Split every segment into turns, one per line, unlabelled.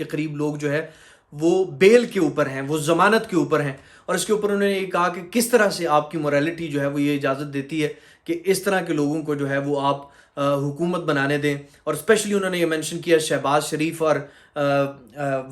کے قریب لوگ جو ہے وہ بیل کے اوپر ہیں, وہ ضمانت کے اوپر ہیں, اور اس کے اوپر انہوں نے یہ کہا کہ کس طرح سے آپ کی موریلٹی جو ہے وہ یہ اجازت دیتی ہے کہ اس طرح کے لوگوں کو جو ہے وہ آپ حکومت بنانے دیں. اور اسپیشلی انہوں نے یہ مینشن کیا شہباز شریف اور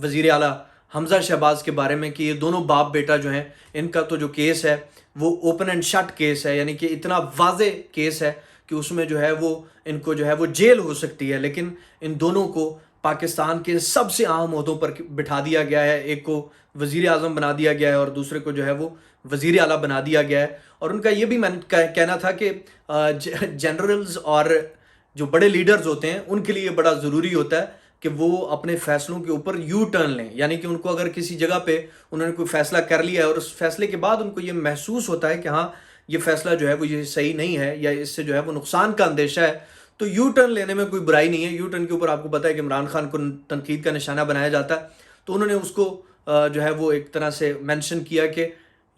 وزیر اعلیٰ حمزہ شہباز کے بارے میں کہ یہ دونوں باپ بیٹا جو ہیں ان کا تو جو کیس ہے وہ اوپن اینڈ شٹ کیس ہے, یعنی کہ اتنا واضح کیس ہے کہ اس میں جو ہے وہ ان کو جو ہے وہ جیل ہو سکتی ہے, لیکن ان دونوں کو پاکستان کے سب سے اہم عہدوں پر بٹھا دیا گیا ہے. ایک کو وزیر اعظم بنا دیا گیا ہے اور دوسرے کو جو ہے وہ وزیر اعلیٰ بنا دیا گیا ہے. اور ان کا یہ بھی کہنا تھا کہ جنرلز اور جو بڑے لیڈرز ہوتے ہیں ان کے لیے بڑا ضروری ہوتا ہے کہ وہ اپنے فیصلوں کے اوپر یو ٹرن لیں, یعنی کہ ان کو اگر کسی جگہ پہ انہوں نے کوئی فیصلہ کر لیا ہے اور اس فیصلے کے بعد ان کو یہ محسوس ہوتا ہے کہ ہاں یہ فیصلہ جو ہے وہ یہ صحیح نہیں ہے یا اس سے جو ہے وہ نقصان کا اندیشہ ہے, تو یو ٹرن لینے میں کوئی برائی نہیں ہے. یو ٹرن کے اوپر آپ کو پتہ ہے کہ عمران خان کو تنقید کا نشانہ بنایا جاتا ہے, تو انہوں نے اس کو جو ہے وہ ایک طرح سے مینشن کیا کہ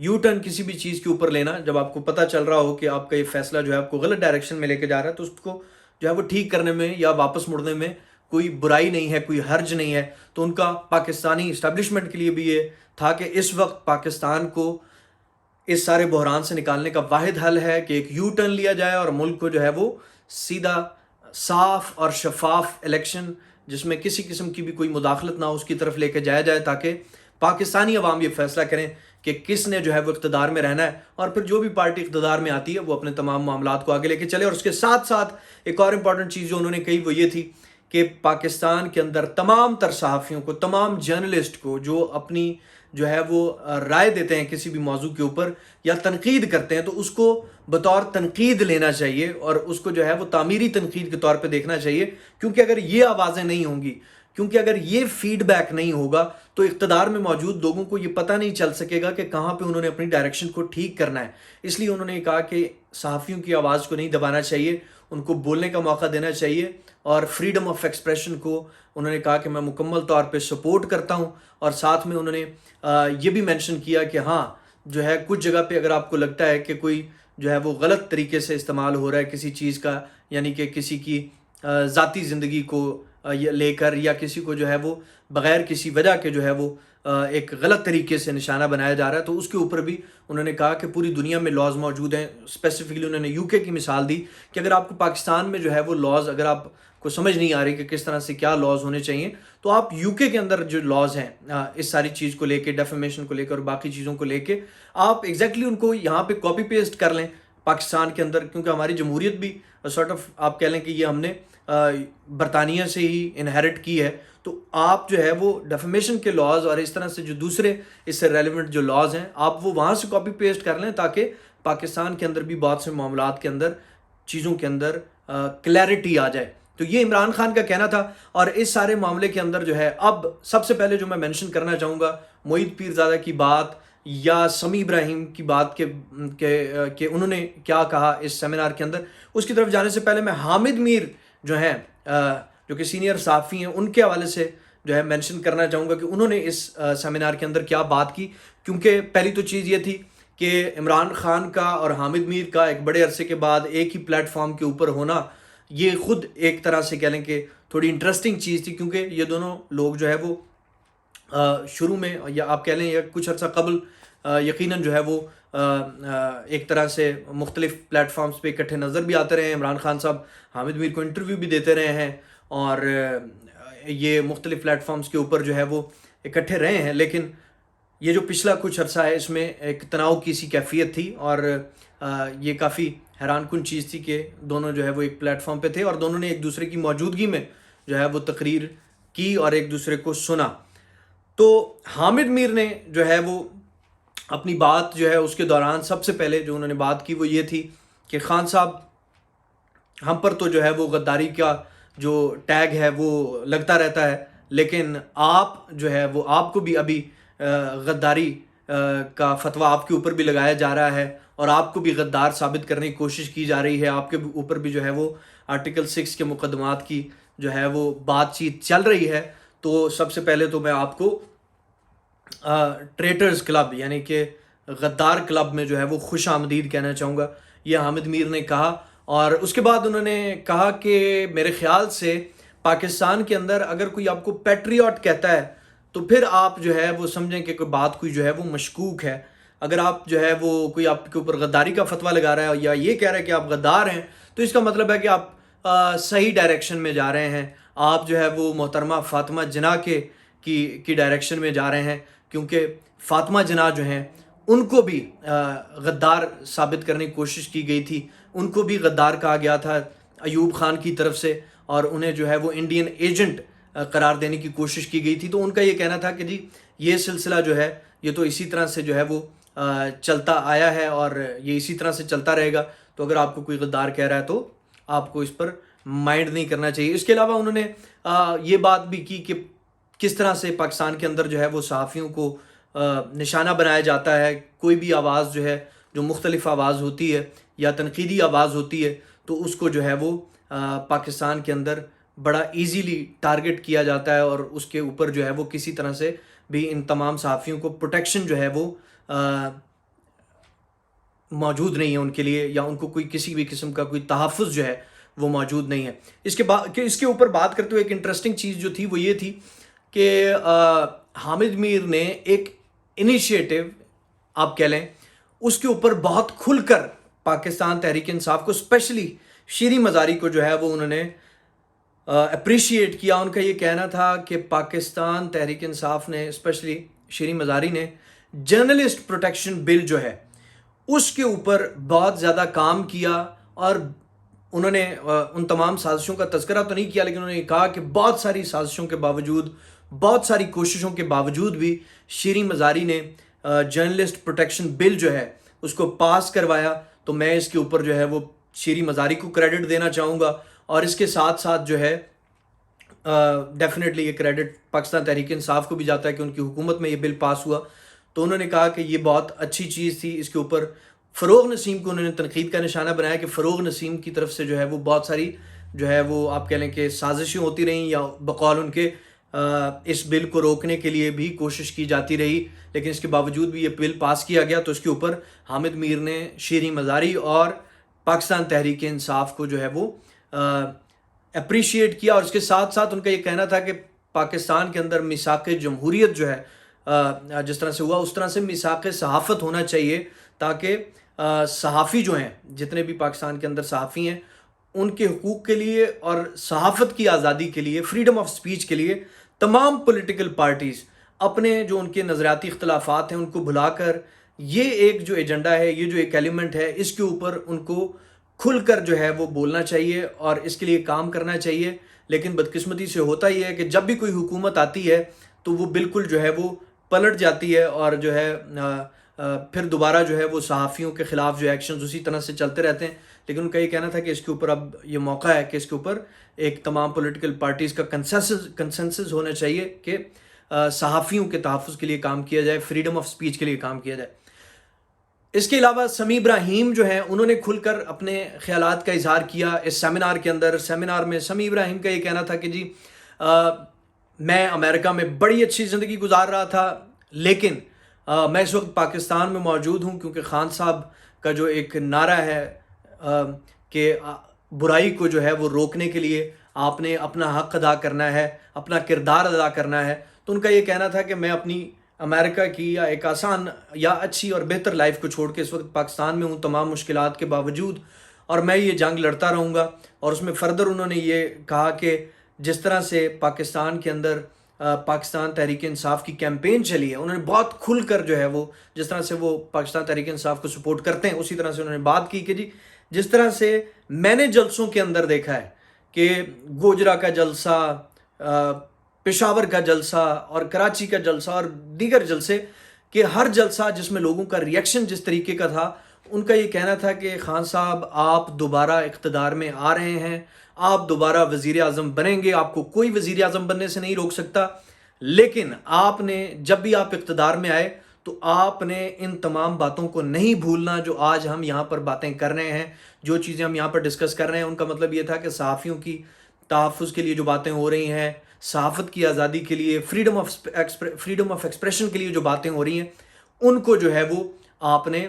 یو ٹرن کسی بھی چیز کے اوپر لینا جب آپ کو پتہ چل رہا ہو کہ آپ کا یہ فیصلہ جو ہے آپ کو غلط ڈائریکشن میں لے کے جا رہا ہے, تو اس کو جو ہے وہ ٹھیک کرنے میں یا واپس مڑنے میں کوئی برائی نہیں ہے, کوئی حرج نہیں ہے. تو ان کا پاکستانی اسٹیبلشمنٹ کے لیے بھی یہ تھا کہ اس وقت پاکستان کو اس سارے بحران سے نکالنے کا واحد حل ہے کہ ایک یو ٹرن لیا جائے اور ملک کو جو ہے وہ سیدھا صاف اور شفاف الیکشن جس میں کسی قسم کی بھی کوئی مداخلت نہ ہو اس کی طرف لے کے جایا جائے, تاکہ پاکستانی عوام یہ فیصلہ کریں کہ کس نے جو ہے وہ اقتدار میں رہنا ہے, اور پھر جو بھی پارٹی اقتدار میں آتی ہے وہ اپنے تمام معاملات کو آگے لے کے چلے. اور اس کے ساتھ ساتھ ایک اور امپورٹنٹ چیز جو انہوں نے کہی وہ یہ تھی کہ پاکستان کے اندر تمام تر صحافیوں کو, تمام جرنلسٹ کو جو اپنی جو ہے وہ رائے دیتے ہیں کسی بھی موضوع کے اوپر یا تنقید کرتے ہیں, تو اس کو بطور تنقید لینا چاہیے اور اس کو جو ہے وہ تعمیری تنقید کے طور پہ دیکھنا چاہیے. کیونکہ اگر یہ آوازیں نہیں ہوں گی, کیونکہ اگر یہ فیڈ بیک نہیں ہوگا, تو اقتدار میں موجود لوگوں کو یہ پتہ نہیں چل سکے گا کہ کہاں پہ انہوں نے اپنی ڈائریکشن کو ٹھیک کرنا ہے. اس لیے انہوں نے کہا کہ صحافیوں کی آواز کو نہیں دبانا چاہیے, ان کو بولنے کا موقع دینا چاہیے, اور فریڈم آف ایکسپریشن کو انہوں نے کہا کہ میں مکمل طور پہ سپورٹ کرتا ہوں. اور ساتھ میں انہوں نے یہ بھی مینشن کیا کہ ہاں جو ہے کچھ جگہ پہ اگر آپ کو لگتا ہے کہ کوئی جو ہے وہ غلط طریقے سے استعمال ہو رہا ہے کسی چیز کا, یعنی کہ کسی کی ذاتی زندگی کو لے کر یا کسی کو جو ہے وہ بغیر کسی وجہ کے جو ہے وہ ایک غلط طریقے سے نشانہ بنایا جا رہا ہے, تو اس کے اوپر بھی انہوں نے کہا کہ پوری دنیا میں لاز موجود ہیں. اسپیسیفکلی انہوں نے یو کے کی مثال دی کہ اگر آپ کو پاکستان میں جو ہے وہ لاز اگر آپ کو سمجھ نہیں آ رہی کہ کس طرح سے کیا لاز ہونے چاہیے, تو آپ یو کے اندر جو لاز ہیں اس ساری چیز کو لے کے, ڈیفیمیشن کو لے کے اور باقی چیزوں کو لے کے, آپ ایگزیکٹلی ان کو یہاں پہ کاپی پیسٹ کر لیں پاکستان کے اندر. کیونکہ ہماری جمہوریت بھی سارٹ آف آپ کہہ لیں کہ یہ ہم نے برطانیہ سے ہی انہیرٹ کی ہے, تو آپ جو ہے وہ ڈیفیمیشن کے لاز اور اس طرح سے جو دوسرے اس سے ریلیونٹ جو لاز ہیں آپ وہ وہاں سے کاپی پیسٹ کر لیں, تاکہ پاکستان کے اندر بھی بہت سے معاملات کے اندر چیزوں کے اندر کلیئرٹی آ جائے. تو یہ عمران خان کا کہنا تھا. اور اس سارے معاملے کے اندر جو ہے اب سب سے پہلے جو میں مینشن کرنا چاہوں گا معید پیرزادہ کی بات یا سمیع ابراہیم کی بات کہ انہوں نے کیا کہا اس سیمینار کے اندر, اس کی طرف جانے سے پہلے میں حامد میر جو ہیں جو کہ سینئر صحافی ہیں ان کے حوالے سے جو ہے مینشن کرنا چاہوں گا کہ انہوں نے اس سیمینار کے اندر کیا بات کی. کیونکہ پہلی تو چیز یہ تھی کہ عمران خان کا اور حامد میر کا ایک بڑے عرصے کے بعد ایک ہی پلیٹ فارم کے اوپر ہونا یہ خود ایک طرح سے کہہ لیں کہ تھوڑی انٹرسٹنگ چیز تھی, کیونکہ یہ دونوں لوگ جو ہے وہ شروع میں یا آپ کہہ لیں یا کچھ عرصہ قبل یقیناً جو ہے وہ ایک طرح سے مختلف پلیٹ فارمز پہ اکٹھے نظر بھی آتے رہے ہیں. عمران خان صاحب حامد میر کو انٹرویو بھی دیتے رہے ہیں اور یہ مختلف پلیٹ فارمز کے اوپر جو ہے وہ اکٹھے رہے ہیں, لیکن یہ جو پچھلا کچھ عرصہ ہے اس میں ایک تناؤ کی سی کیفیت تھی اور یہ کافی حیران کن چیز تھی کہ دونوں جو ہے وہ ایک پلیٹ فارم پہ تھے اور دونوں نے ایک دوسرے کی موجودگی میں جو ہے وہ تقریر کی اور ایک دوسرے کو سنا. تو حامد میر نے جو ہے وہ اپنی بات جو ہے اس کے دوران سب سے پہلے جو انہوں نے بات کی وہ یہ تھی کہ خان صاحب ہم پر تو جو ہے وہ غداری کا جو ٹیگ ہے وہ لگتا رہتا ہے, لیکن آپ جو ہے وہ آپ کو بھی ابھی غداری کا فتویٰ آپ کے اوپر بھی لگایا جا رہا ہے اور آپ کو بھی غدار ثابت کرنے کی کوشش کی جا رہی ہے. آپ کے اوپر بھی جو ہے وہ آرٹیکل 6 کے مقدمات کی جو ہے وہ بات چیت چل رہی ہے. تو سب سے پہلے تو میں آپ کو ٹریٹرز کلب یعنی کہ غدار کلب میں جو ہے وہ خوش آمدید کہنا چاہوں گا, یہ حامد میر نے کہا. اور اس کے بعد انہوں نے کہا کہ میرے خیال سے پاکستان کے اندر اگر کوئی آپ کو پیٹریوٹ کہتا ہے تو پھر آپ جو ہے وہ سمجھیں کہ کوئی بات کوئی جو ہے وہ مشکوک ہے. اگر آپ جو ہے وہ کوئی آپ کے اوپر غداری کا فتویٰ لگا رہا ہے یا یہ کہہ رہا ہے کہ آپ غدار ہیں تو اس کا مطلب ہے کہ آپ صحیح ڈائریکشن میں جا رہے ہیں. آپ جو ہے وہ محترمہ فاطمہ جناح کی ڈائریکشن میں جا رہے ہیں, کیونکہ فاطمہ جناح جو ہیں ان کو بھی غدار ثابت کرنے کی کوشش کی گئی تھی, ان کو بھی غدار کہا گیا تھا ایوب خان کی طرف سے, اور انہیں جو ہے وہ انڈین ایجنٹ قرار دینے کی کوشش کی گئی تھی. تو ان کا یہ کہنا تھا کہ جی یہ سلسلہ جو ہے یہ تو اسی طرح سے جو ہے وہ چلتا آیا ہے اور یہ اسی طرح سے چلتا رہے گا, تو اگر آپ کو کوئی غدار کہہ رہا ہے تو آپ کو اس پر مائنڈ نہیں کرنا چاہیے. اس کے علاوہ انہوں نے یہ بات بھی کی کہ کس طرح سے پاکستان کے اندر جو ہے وہ صحافیوں کو نشانہ بنایا جاتا ہے. کوئی بھی آواز جو ہے جو مختلف آواز ہوتی ہے یا تنقیدی آواز ہوتی ہے تو اس کو جو ہے وہ پاکستان کے اندر بڑا ایزیلی ٹارگٹ کیا جاتا ہے, اور اس کے اوپر جو ہے وہ کسی طرح سے بھی ان تمام صحافیوں کو پروٹیکشن جو ہے وہ موجود نہیں ہے ان کے لیے, یا ان کو کوئی کسی بھی قسم کا کوئی تحفظ جو ہے وہ موجود نہیں ہے. اس کے اوپر بات کرتے ہوئے ایک انٹرسٹنگ چیز جو تھی وہ یہ تھی کہ حامد میر نے ایک انیشیٹو آپ کہہ لیں اس کے اوپر بہت کھل کر پاکستان تحریک انصاف کو, اسپیشلی شیریں مزاری کو جو ہے وہ انہوں نے اپریشیٹ کیا. ان کا یہ کہنا تھا کہ پاکستان تحریک انصاف نے, اسپیشلی شیریں مزاری نے, جرنلسٹ پروٹیکشن بل جو ہے اس کے اوپر بہت زیادہ کام کیا, اور انہوں نے ان تمام سازشوں کا تذکرہ تو نہیں کیا لیکن انہوں نے کہا کہ بہت ساری سازشوں کے باوجود, بہت ساری کوششوں کے باوجود بھی شیریں مزاری نے جرنلسٹ پروٹیکشن بل جو ہے اس کو پاس کروایا. تو میں اس کے اوپر جو ہے وہ شیریں مزاری کو کریڈٹ دینا چاہوں گا, اور اس کے ساتھ ساتھ جو ہے ڈیفینیٹلی یہ کریڈٹ پاکستان تحریک انصاف کو بھی جاتا ہے کہ ان کی حکومت میں یہ بل پاس ہوا. تو انہوں نے کہا کہ یہ بہت اچھی چیز تھی. اس کے اوپر فروغ نسیم کو انہوں نے تنقید کا نشانہ بنایا کہ فروغ نسیم کی طرف سے جو ہے وہ بہت ساری جو ہے وہ آپ کہہ لیں کہ سازشیں ہوتی رہیں, یا بقول ان کے اس بل کو روکنے کے لیے بھی کوشش کی جاتی رہی, لیکن اس کے باوجود بھی یہ بل پاس کیا گیا. تو اس کے اوپر حامد میر نے شیریں مزاری اور پاکستان تحریک انصاف کو جو ہے وہ اپریشیٹ کیا, اور اس کے ساتھ ساتھ ان کا یہ کہنا تھا کہ پاکستان کے اندر میثاق جمہوریت جو ہے جس طرح سے ہوا اس طرح سے میثاق صحافت ہونا چاہیے, تاکہ صحافی جو ہیں جتنے بھی پاکستان کے اندر صحافی ہیں ان کے حقوق کے لیے اور صحافت کی آزادی کے لیے, فریڈم آف سپیچ کے لیے تمام پولیٹیکل پارٹیز اپنے جو ان کے نظریاتی اختلافات ہیں ان کو بھلا کر یہ ایک جو ایجنڈا ہے, یہ جو ایک ایلیمنٹ ہے, اس کے اوپر ان کو کھل کر جو ہے وہ بولنا چاہیے اور اس کے لیے کام کرنا چاہیے. لیکن بدقسمتی سے ہوتا یہ ہے کہ جب بھی کوئی حکومت آتی ہے تو وہ بالکل جو ہے وہ پلٹ جاتی ہے, اور جو ہے پھر دوبارہ جو ہے وہ صحافیوں کے خلاف جو ایکشنز اسی طرح سے چلتے رہتے ہیں. لیکن ان کا یہ کہنا تھا کہ اس کے اوپر اب یہ موقع ہے کہ اس کے اوپر ایک تمام پولیٹیکل پارٹیز کا کنسنسس ہونا چاہیے کہ صحافیوں کے تحفظ کے لیے کام کیا جائے, فریڈم آف سپیچ کے لیے کام کیا جائے. اس کے علاوہ سمیع ابراہیم جو ہیں انہوں نے کھل کر اپنے خیالات کا اظہار کیا اس سیمینار کے اندر. سیمینار میں سمیع ابراہیم کا یہ کہنا تھا کہ جی میں امریکہ میں بڑی اچھی زندگی گزار رہا تھا, لیکن میں اس وقت پاکستان میں موجود ہوں کیونکہ خان صاحب کا جو ایک نعرہ ہے کہ برائی کو جو ہے وہ روکنے کے لیے آپ نے اپنا حق ادا کرنا ہے, اپنا کردار ادا کرنا ہے. تو ان کا یہ کہنا تھا کہ میں اپنی امریکہ کی یا ایک آسان یا اچھی اور بہتر لائف کو چھوڑ کے اس وقت پاکستان میں ہوں تمام مشکلات کے باوجود, اور میں یہ جنگ لڑتا رہوں گا. اور اس میں فردر انہوں نے یہ کہا کہ جس طرح سے پاکستان کے اندر پاکستان تحریک انصاف کی کیمپین چلی ہے, انہوں نے بہت کھل کر جو ہے وہ جس طرح سے وہ پاکستان تحریک انصاف کو سپورٹ کرتے ہیں اسی طرح سے انہوں نے بات کی کہ جی جس طرح سے میں نے جلسوں کے اندر دیکھا ہے کہ گوجرا کا جلسہ, پشاور کا جلسہ اور کراچی کا جلسہ اور دیگر جلسے, کہ ہر جلسہ جس میں لوگوں کا ریئیکشن جس طریقے کا تھا, ان کا یہ کہنا تھا کہ خان صاحب آپ دوبارہ اقتدار میں آ رہے ہیں, آپ دوبارہ وزیر اعظم بنیں گے, آپ کو کوئی وزیر اعظم بننے سے نہیں روک سکتا, لیکن آپ نے جب بھی آپ اقتدار میں آئے تو آپ نے ان تمام باتوں کو نہیں بھولنا جو آج ہم یہاں پر باتیں کر رہے ہیں, جو چیزیں ہم یہاں پر ڈسکس کر رہے ہیں. ان کا مطلب یہ تھا کہ صحافیوں کی تحفظ کے لیے جو باتیں ہو رہی ہیں, صحافت کی آزادی کے لیے, فریڈم آف ایکسپریشن کے لیے جو باتیں ہو رہی ہیں, ان کو جو ہے وہ آپ نے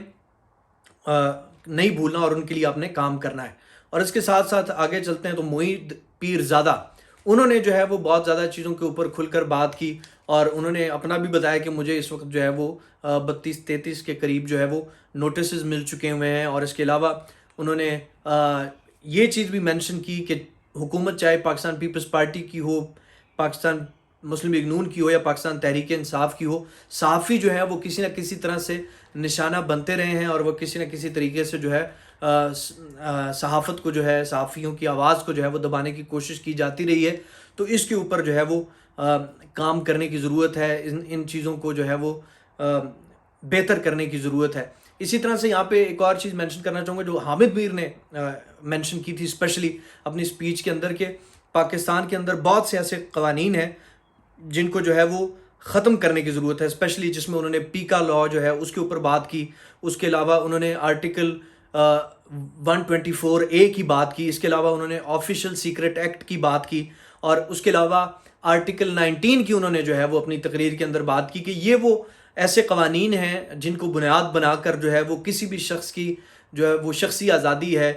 نہیں بھولنا اور ان کے لیے آپ نے کام کرنا ہے. اور اس کے ساتھ ساتھ آگے چلتے ہیں تو معید پیرزادہ انہوں نے جو ہے وہ بہت زیادہ چیزوں کے اوپر کھل کر بات کی، اور انہوں نے اپنا بھی بتایا کہ مجھے اس وقت جو ہے وہ 32-33 کے قریب جو ہے وہ نوٹسز مل چکے ہوئے ہیں، اور اس کے علاوہ انہوں نے یہ چیز بھی مینشن کی کہ حکومت چاہے پاکستان پیپلز پارٹی کی ہو، پاکستان مسلم لیگ نون کی ہو یا پاکستان تحریک انصاف کی ہو، صحافی جو ہے وہ کسی نہ کسی طرح سے نشانہ بنتے رہے ہیں، اور وہ کسی نہ کسی طریقے سے جو ہے صحافت کو جو ہے، صحافیوں کی آواز کو جو ہے وہ دبانے کی کوشش کی جاتی رہی ہے۔ تو اس کے اوپر جو ہے وہ کام کرنے کی ضرورت ہے، ان چیزوں کو جو ہے وہ بہتر کرنے کی ضرورت ہے۔ اسی طرح سے یہاں پہ ایک اور چیز مینشن کرنا چاہوں گا جو حامد میر نے مینشن کی تھی اسپیشلی اپنی اسپیچ کے اندر، کہ پاکستان کے اندر بہت سے ایسے قوانین ہیں جن کو جو ہے وہ ختم کرنے کی ضرورت ہے، اسپیشلی جس میں انہوں نے پیکا لاء جو ہے اس کے اوپر بات کی، اس کے علاوہ انہوں نے آرٹیکل 124A کی بات کی، اس کے علاوہ انہوں نے آفیشیل سیکرٹ ایکٹ کی بات کی، اور اس کے علاوہ آرٹیکل 19 کی انہوں نے جو ہے وہ اپنی تقریر کے اندر بات کی کہ یہ وہ ایسے قوانین ہیں جن کو بنیاد بنا کر جو ہے وہ کسی بھی شخص کی جو ہے وہ شخصی آزادی ہے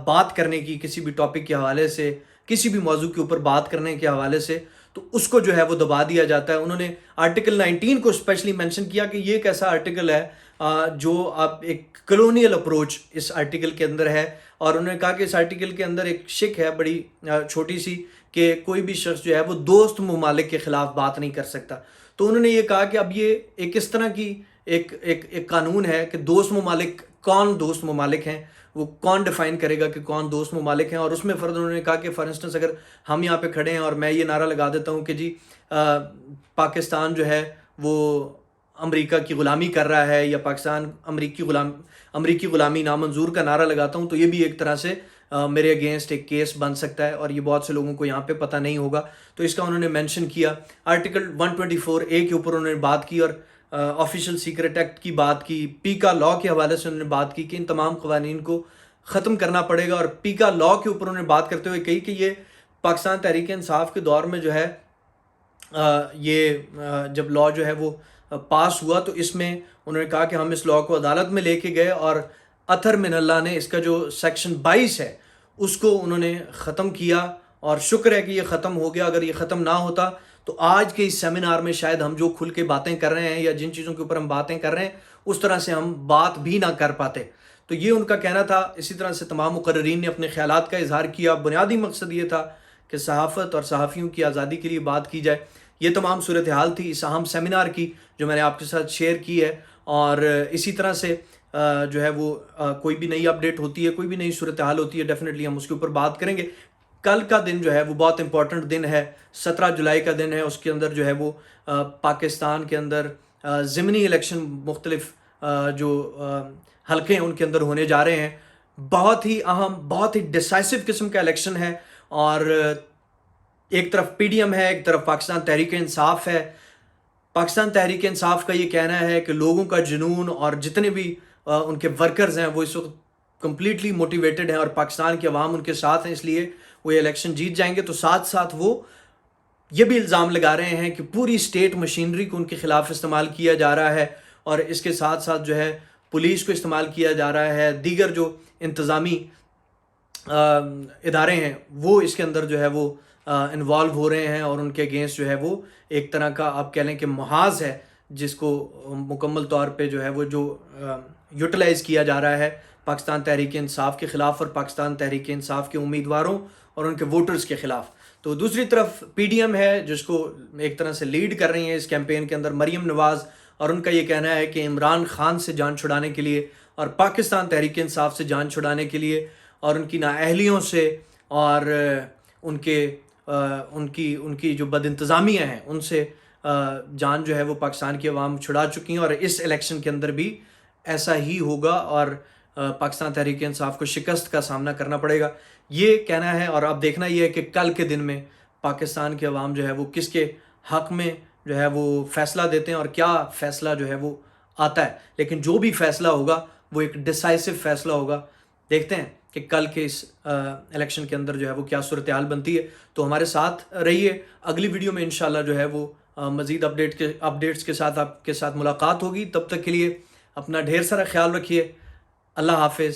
بات کرنے کی، کسی بھی ٹاپک کے حوالے سے، کسی بھی موضوع کے اوپر بات کرنے کے حوالے سے، تو اس کو جو ہے وہ دبا دیا جاتا ہے۔ انہوں نے آرٹیکل 19 کو اسپیشلی مینشن کیا کہ یہ ایک ایسا آرٹیکل ہے جو اب ایک کلونیل اپروچ اس آرٹیکل کے اندر ہے، اور انہوں نے کہا کہ اس آرٹیکل کے اندر ایک شک ہے بڑی چھوٹی سی، کہ کوئی بھی شخص جو ہے وہ دوست ممالک کے خلاف بات نہیں کر سکتا۔ تو انہوں نے یہ کہا کہ اب یہ ایک اس طرح کی ایک قانون ہے کہ دوست ممالک کون دوست ممالک ہیں، وہ کون ڈیفائن کرے گا کہ کون دوست ممالک ہیں۔ اور اس میں فرض انہوں نے کہا کہ فار انسٹنس اگر ہم یہاں پہ کھڑے ہیں اور میں یہ نعرہ لگا دیتا ہوں کہ جی پاکستان جو ہے وہ امریکہ کی غلامی کر رہا ہے، یا پاکستان امریکی غلامی نامنظور کا نعرہ لگاتا ہوں، تو یہ بھی ایک طرح سے میرے اگینسٹ ایک کیس بن سکتا ہے، اور یہ بہت سے لوگوں کو یہاں پہ پتہ نہیں ہوگا، تو اس کا انہوں نے مینشن کیا۔ آرٹیکل 124A کے اوپر انہوں نے بات کی، اور آفیشیل سیکرٹ ایکٹ کی بات کی، پیکا لاء کے حوالے سے انہوں نے بات کی کہ ان تمام قوانین کو ختم کرنا پڑے گا، اور پیکا لاء کے اوپر انہوں نے بات کرتے ہوئے کہی کہ یہ پاکستان تحریک انصاف کے دور میں جو ہے یہ جب لاء جو ہے وہ پاس ہوا تو اس میں انہوں نے کہا کہ ہم اس لاء کو عدالت میں لے کے گئے، اور اطہر من اللہ نے اس کا جو سیکشن 22 ہے اس کو انہوں نے ختم کیا، اور شکر ہے کہ یہ ختم ہو گیا۔ اگر یہ ختم نہ ہوتا تو آج کے اس سیمینار میں شاید ہم جو کھل کے باتیں کر رہے ہیں، یا جن چیزوں کے اوپر ہم باتیں کر رہے ہیں، اس طرح سے ہم بات بھی نہ کر پاتے۔ تو یہ ان کا کہنا تھا۔ اسی طرح سے تمام مقررین نے اپنے خیالات کا اظہار کیا۔ بنیادی مقصد یہ تھا کہ صحافت اور صحافیوں کی آزادی کے لیے بات کی جائے۔ یہ تمام صورتحال تھی اس اہم سیمینار کی جو میں نے آپ کے ساتھ شیئر کی ہے، اور اسی طرح سے جو ہے وہ کوئی بھی نئی اپڈیٹ ہوتی ہے، کوئی بھی نئی صورتحال ہوتی ہے، ڈیفینیٹلی ہم اس کے اوپر بات کریں گے۔ کل کا دن جو ہے وہ بہت امپورٹنٹ دن ہے، 17 جولائی کا دن ہے۔ اس کے اندر جو ہے وہ پاکستان کے اندر ضمنی الیکشن مختلف جو حلقے ہیں ان کے اندر ہونے جا رہے ہیں۔ بہت ہی اہم، بہت ہی ڈیسائسو قسم کا الیکشن ہے، اور ایک طرف PDM ہے، ایک طرف پاکستان تحریک انصاف ہے۔ پاکستان تحریک انصاف کا یہ کہنا ہے کہ لوگوں کا جنون اور جتنے بھی ان کے ورکرز ہیں وہ اس وقت کمپلیٹلی موٹیویٹڈ ہیں، اور پاکستان کی عوام ان کے ساتھ ہیں، اس لیے وہ یہ الیکشن جیت جائیں گے۔ تو ساتھ ساتھ وہ یہ بھی الزام لگا رہے ہیں کہ پوری اسٹیٹ مشینری کو ان کے خلاف استعمال کیا جا رہا ہے، اور اس کے ساتھ ساتھ جو ہے پولیس کو استعمال کیا جا رہا ہے، دیگر جو انتظامی ادارے ہیں وہ اس کے اندر جو ہے وہ انوالو ہو رہے ہیں، اور ان کے اگینسٹ جو ہے وہ ایک طرح کا آپ کہہ لیں کہ محاذ ہے جس کو مکمل طور پہ جو ہے وہ جو یوٹیلائز کیا جا رہا ہے پاکستان تحریک انصاف کے خلاف، اور پاکستان تحریک انصاف کے امیدواروں اور ان کے ووٹرز کے خلاف۔ تو دوسری طرف PDM ہے جس کو ایک طرح سے لیڈ کر رہی ہیں اس کیمپین کے اندر مریم نواز، اور ان کا یہ کہنا ہے کہ عمران خان سے جان چھڑانے کے لیے اور پاکستان تحریک انصاف سے جان چھڑانے کے لیے، اور ان کی نااہلیوں سے اور ان کی جو بد انتظامیاں ہیں ان سے جان جو ہے وہ پاکستان کی عوام چھڑا چکی ہیں، اور اس الیکشن کے اندر بھی ایسا ہی ہوگا، اور پاکستان تحریک انصاف کو شکست کا سامنا کرنا پڑے گا، یہ کہنا ہے۔ اور اب دیکھنا یہ ہے کہ کل کے دن میں پاکستان کے عوام جو ہے وہ کس کے حق میں جو ہے وہ فیصلہ دیتے ہیں، اور کیا فیصلہ جو ہے وہ آتا ہے۔ لیکن جو بھی فیصلہ ہوگا وہ ایک ڈیسائسو فیصلہ ہوگا۔ دیکھتے ہیں کہ کل کے اس الیکشن کے اندر جو ہے وہ کیا صورتحال بنتی ہے۔ تو ہمارے ساتھ رہیے، اگلی ویڈیو میں انشاءاللہ جو ہے وہ مزید اپڈیٹس کے ساتھ آپ کے ساتھ ملاقات ہوگی۔ تب تک کے لیے اپنا ڈھیر سارا خیال رکھیے۔ اللہ حافظ۔